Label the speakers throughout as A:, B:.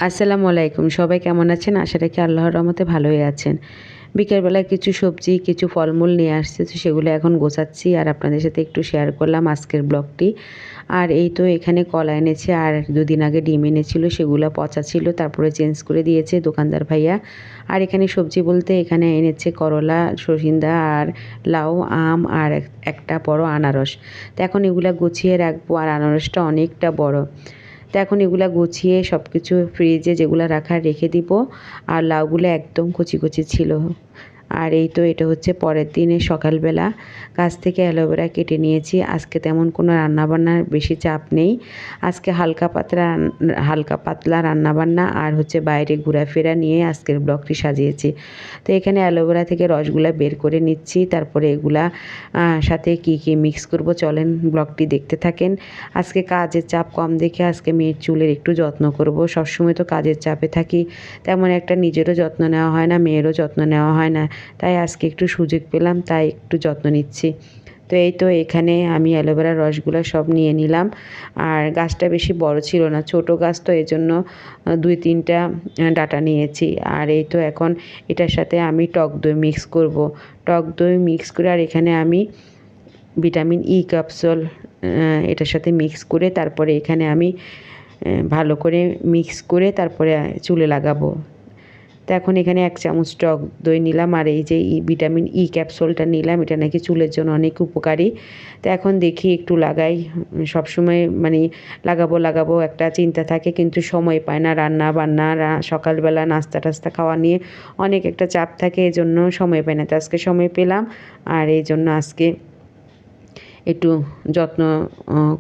A: আসসালামু আলাইকুম। সবাই কেমন আছেন? আশা রাখি আল্লাহর রহমতে ভালোই আছেন। বিকেলবেলায় কিছু সবজি, কিছু ফলমূল নিয়ে আসছে, তো সেগুলো এখন গোছাচ্ছি আর আপনাদের সাথে একটু শেয়ার করলাম আজকের ব্লগটি। আর এই তো এখানে কলা এনেছে আর ২ দিন আগে ডিম এনেছিল, সেগুলো পচা ছিল, তারপরে চেঞ্জ করে দিয়েছে দোকানদার ভাইয়া। আর এখানে সবজি বলতে এখানে এনেছে করলা, সরিষা আর লাউ, আম আর একটা বড় আনারস। তো এখন এগুলা গুছিয়ে রাখবো আর আনারসটা অনেকটা বড়। তো এখন এগুলা গুছিয়ে সব কিছু ফ্রিজে যেগুলা রাখার রেখে দিব। আর লাউগুলো একদম কচি কচি ছিল। আর এই তো এটা হচ্ছে পরের দিনে সকালবেলা গাছ থেকে অ্যালোভেরা কেটে নিয়েছি। আজকে তেমন কোনো রান্নাবান্নার বেশি চাপ নেই। আজকে হালকা পাতলা রান্নাবান্না আর হচ্ছে বাইরে ঘোরাফেরা নিয়ে আজকের ব্লগটি সাজিয়েছি। তো এখানে অ্যালোভেরা থেকে রসগুলা বের করে নিচ্ছি, তারপরে এগুলা সাথে কি কি মিক্স করব চলেন ব্লগটি দেখতে থাকেন। আজকে কাজের চাপ কম দেখে আজকে মেয়ের চুলের একটু যত্ন করব। সবসময় তো কাজের চাপে থাকি, তেমন একটা নিজেরও যত্ন নেওয়া হয় না, মেয়েরও যত্ন নেওয়া হয় না। তাই আজকে একটু সুযোগ পেলাম, তাই একটু যত্ন নিচ্ছি। তো এই তো এখানে আমি অ্যালোভেরার রসগুলো সব নিয়ে নিলাম। আর গাছটা বেশি বড় ছিল না, ছোট গাছ, তো এজন্য ২-৩টা ডাঁটা নিয়েছি। আর এই তো এখন এটার সাথে আমি টক দই মিক্স করব। টক দই মিক্স করে আর এখানে আমি ভিটামিন ই ক্যাপসুল এটার সাথে মিক্স করে তারপরে এখানে আমি ভালো করে মিক্স করে তারপরে চুলে লাগাবো। তো এখন এখানে ১ চামচ টক দই নিলাম আর এই যে ভিটামিন ই ক্যাপসুলটা নিলাম, এটা নাকি চুলের জন্য অনেক উপকারী। তো এখন দেখি একটু লাগাই। সবসময় মানে লাগাবো একটা চিন্তা থাকে, কিন্তু সময় পায় না। রান্না-বান্না, সকালবেলা নাস্তা-টাস্তা খাওয়া নিয়ে অনেক একটা চাপ থাকে, এজন্য সময় পাই না। তো আজকে সময় পেলাম আর এইজন্য আজকে একটু যত্ন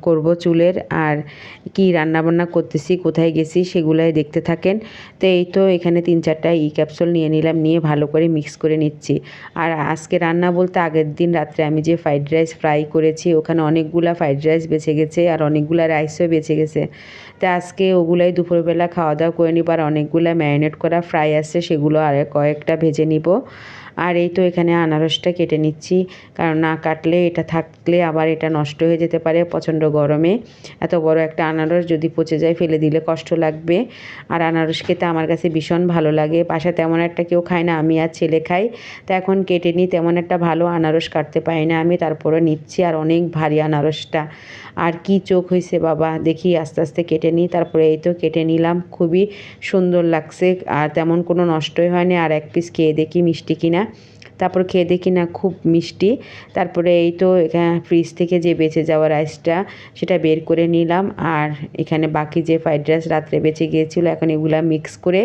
A: করব চুলের। আর কি রান্নাবান্না করতেছি, কোথায় গেছি সেগুলাই দেখতে থাকেন। তো এই তো এখানে ৩-৪টা ই ক্যাপসুল নিয়ে নিলাম, নিয়ে ভালো করে মিক্স করে নিচ্ছি। আর আজকে রান্না বলতে আগের দিন রাত্রে আমি যে ফ্রাইড রাইস ফ্রাই করেছি, ওখানে অনেকগুলা ফ্রাইড রাইস বেঁচে গেছে আর অনেকগুলা রাইসও বেঁচে গেছে। তো আজকে ওগুলাই দুপুরবেলা খাওয়া দাওয়া করে নিব। আর অনেকগুলা ম্যারিনেট করা ফ্রাই আছে, সেগুলো আর কয়েকটা ভেজে নিব। আর এই তো এখানে আনারসটা কেটে নিচ্ছি, কারণ না কাটলে এটা থাকলে আবার এটা নষ্ট হয়ে যেতে পারে প্রচণ্ড গরমে। এত বড় একটা আনারস যদি পচে যায় ফেলে দিলে কষ্ট লাগবে। আর আনারস খেতে আমার কাছে ভীষণ ভালো লাগে। বাসায় তেমন একটা কেউ খায় না, আমি আর ছেলে খাই। তো এখন কেটে নিই, তেমন একটা ভালো আনারস কাটতে পারি না আমি, তারপরে নিচ্ছি। আর অনেক ভারী আনারসটা, আর কি চোখ হয়েছে বাবা, দেখি আস্তে আস্তে কেটে নিই। তারপরে এই তো কেটে নিলাম, খুবই সুন্দর লাগছে আর তেমন কোনো নষ্টই হয়নি। আর এক পিস খেয়ে দেখি মিষ্টি কিনা। তারপর খেয়ে দেখি না, খুব মিষ্টি। তারপরে এই তো এখানে ফ্রিজ থেকে যে বেঁচে যাওয়া রাইসটা সেটা বের করে নিলাম। আর এখানে বাকি যে ফ্রাইড রাইস রাত্রে বেঁচে গিয়েছিলো, এখন এগুলা মিক্স করে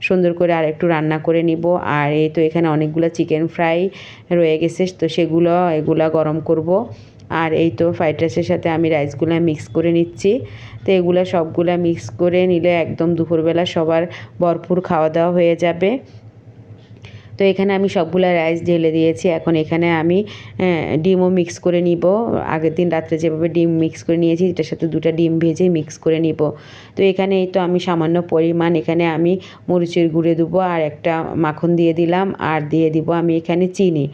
A: সুন্দর করে আর একটু রান্না করে নিব। আর এই তো এখানে অনেকগুলো চিকেন ফ্রাই রয়ে গেছে, তো এগুলা গরম করব। আর এই তো ফ্রাইড রাইসের সাথে আমি রাইসগুলা মিক্স করে নিচ্ছি। তো এগুলা সবগুলা মিক্স করে নিলে একদম দুপুরবেলা সবার ভরপুর খাওয়া দাওয়া হয়ে যাবে। তো এখানে আমি সবগুলা রাইস ঢেলে দিয়েছি। এখন এখানে আমি ডিমও মিক্স করে নিব। আগের দিন রাত্রে যেভাবে ডিম মিক্স করে নিয়েছি, এটার সাথে 2টা ডিম ভেজে মিক্স করে নিব। তো এখানে এই তো আমি সামান্য পরিমাণ এখানে আমি মরিচের গুঁড়ো দেবো আর একটা মাখন দিয়ে দিলাম, আর দিয়ে দিব আমি এখানে চিনি।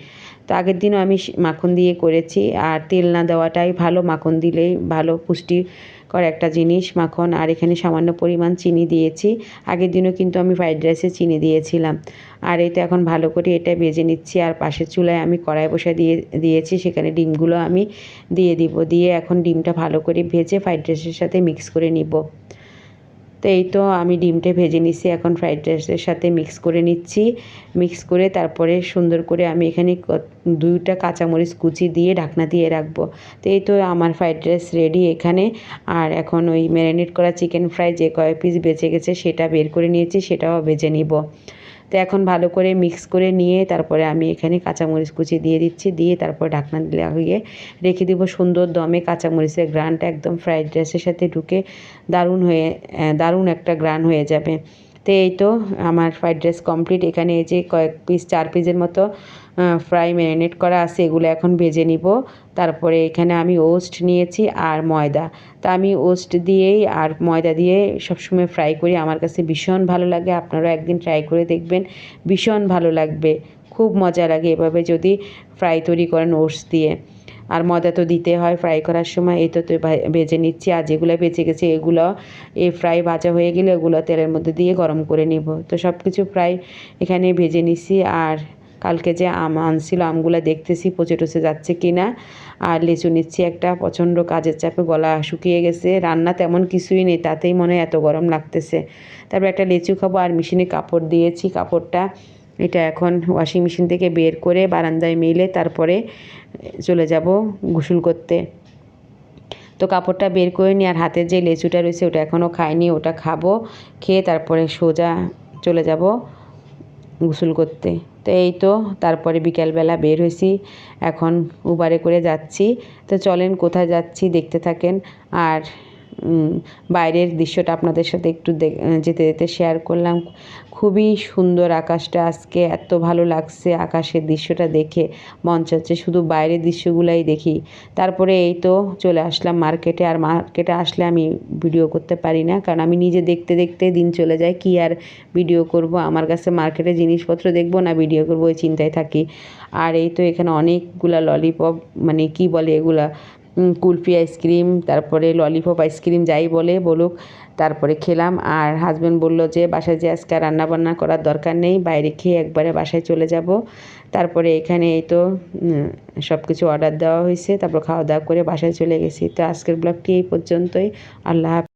A: তো আগের দিনও আমি মাখন দিয়ে করেছি, আর তেল না দেওয়াটাই ভালো, মাখন দিলেই ভালো, পুষ্টিকর একটা জিনিস মাখন। আর এখানে সামান্য পরিমাণ চিনি দিয়েছি। আগের দিনও কিন্তু আমি ফ্রাইড রাইসে চিনি দিয়েছিলাম। আর এই তো এখন ভালো করে এটা ভেজে নিচ্ছি। আর পাশের চুলায় আমি কড়াই বসায় দিয়েছি, সেখানে ডিমগুলো আমি দিয়ে দিব। দিয়ে এখন ডিমটা ভালো করে ভেজে ফ্রাইড রাইসের সাথে মিক্স করে নিব। তো এই তো আমি ডিমটা ভেজে নিচ্ছি, এখন ফ্রাইড রাইসের সাথে মিক্স করে নিচ্ছি। মিক্স করে তারপরে সুন্দর করে আমি এখানে 2টা কাঁচামরিচ কুচি দিয়ে ঢাকনা দিয়ে রাখবো। তো এই তো আমার ফ্রাইড রাইস রেডি এখানে। আর এখন ওই ম্যারিনেট করা চিকেন ফ্রাই যে কয় পিস বেঁচে গেছে সেটা বের করে নিয়েছি, সেটাও ভেজে নিব। তো এখন ভালো করে মিক্স করে নিয়ে তারপরে আমি এখানে কাঁচামরিচ কুচি দিয়ে দিচ্ছি, দিয়ে তারপর ঢাকনা লাগিয়ে রেখে দিব। সুন্দর দমে কাঁচামরিচের গ্রানটা একদম ফ্রাইড রাইসের সাথে ঢুকে দারুণ একটা গ্রান হয়ে যাবে। তো এই তো আমার ফ্রাইড রাইস কমপ্লিট। এখানে এই যে কয়েক পিস 4 পিসের মতো ফ্রাই ম্যারিনেট করা আছে, এগুলো এখন ভেজে নিব। তারপরে এখানে আমি ওস্ট নিয়েছি আর ময়দা। তা আমি ওস্ট দিয়েই আর ময়দা দিয়ে সবসময় ফ্রাই করি, আমার কাছে ভীষণ ভালো লাগে। আপনারাও একদিন ট্রাই করে দেখবেন, ভীষণ ভালো লাগবে, খুব মজা লাগে এভাবে যদি ফ্রাই তৈরি করেন ওটস দিয়ে। আর ময়দা তো দিতে হয় ফ্রাই করার সময়। এই তো ভেজে নিচ্ছি, আর যেগুলো বেঁচে গেছে এগুলো এই ফ্রাই ভাজা হয়ে গেলে ওগুলো তেলের মধ্যে দিয়ে গরম করে নিব। তো সব কিছু প্রায় এখানে ভেজে নিছি। আর কালকে যে আম আনছিল আমগুলো দেখতেছি পচে টচে যাচ্ছে কি না। আর লিচু নিচ্ছি একটা, প্রচণ্ড কাজের চাপে গলা শুকিয়ে গেছে, রান্না তেমন কিছুই নেই, তাতেই মনে হয় এত গরম লাগতেছে। তারপর একটা লিচু খাবো। আর মেশিনে কাপড় দিয়েছি, কাপড়টা এটা এখন ওয়াশিং মেশিন থেকে বের করে বারান্দায় মেলে তারপরে চলে যাব গোসল করতে। তো কাপড়টা বের করে নিই, আর হাতের যে লেচুটা রয়েছে ওটা এখনও খাইনি, ওটা খাবো। খেয়ে তারপরে সোজা চলে যাব গোসল করতে। তো এই তো তারপরে বিকালবেলা বের হয়েছি, এখন উবারে করে যাচ্ছি। তো চলেন কোথায় যাচ্ছি দেখতে থাকেন। আর বাইরের দৃশ্যটা আপনাদের সাথে একটু যেতে যেতে শেয়ার করলাম। খুবই সুন্দর আকাশটা আজকে, এত ভালো লাগছে আকাশের দৃশ্যটা দেখে, মন চাচ্ছে শুধু বাইরের দৃশ্যগুলাই দেখি। তারপরে এই তো চলে আসলাম মার্কেটে। আর মার্কেটে আসলে আমি ভিডিও করতে পারি না, কারণ আমি নিজে দেখতে দেখতে দিন চলে যায়, কি আর ভিডিও করব। আমার কাছে মার্কেটে জিনিসপত্র দেখবো না ভিডিও করব, ওই চিন্তায় থাকি। আর এই তো এখানে অনেকগুলা ললিপপ, মানে কি বলে এগুলা, কুলফি আইসক্রিম, তারপরে ললিপপ আইসক্রিম যাই বলুক, তারপরে খেলাম। আর হাজব্যান্ড বলল যে বাসায় যে আজকে রান্নাবান্না করার দরকার নেই, বাইরে খেয়ে একবারে বাসায় চলে যাব। তারপরে এখানে এই তো সব কিছু অর্ডার দেওয়া হয়েছে, তারপর খাওয়া দাওয়া করে বাসায় চলে গেছি। তো আজকের ব্লগটি এই পর্যন্তই। আল্লাহ হাফেজ।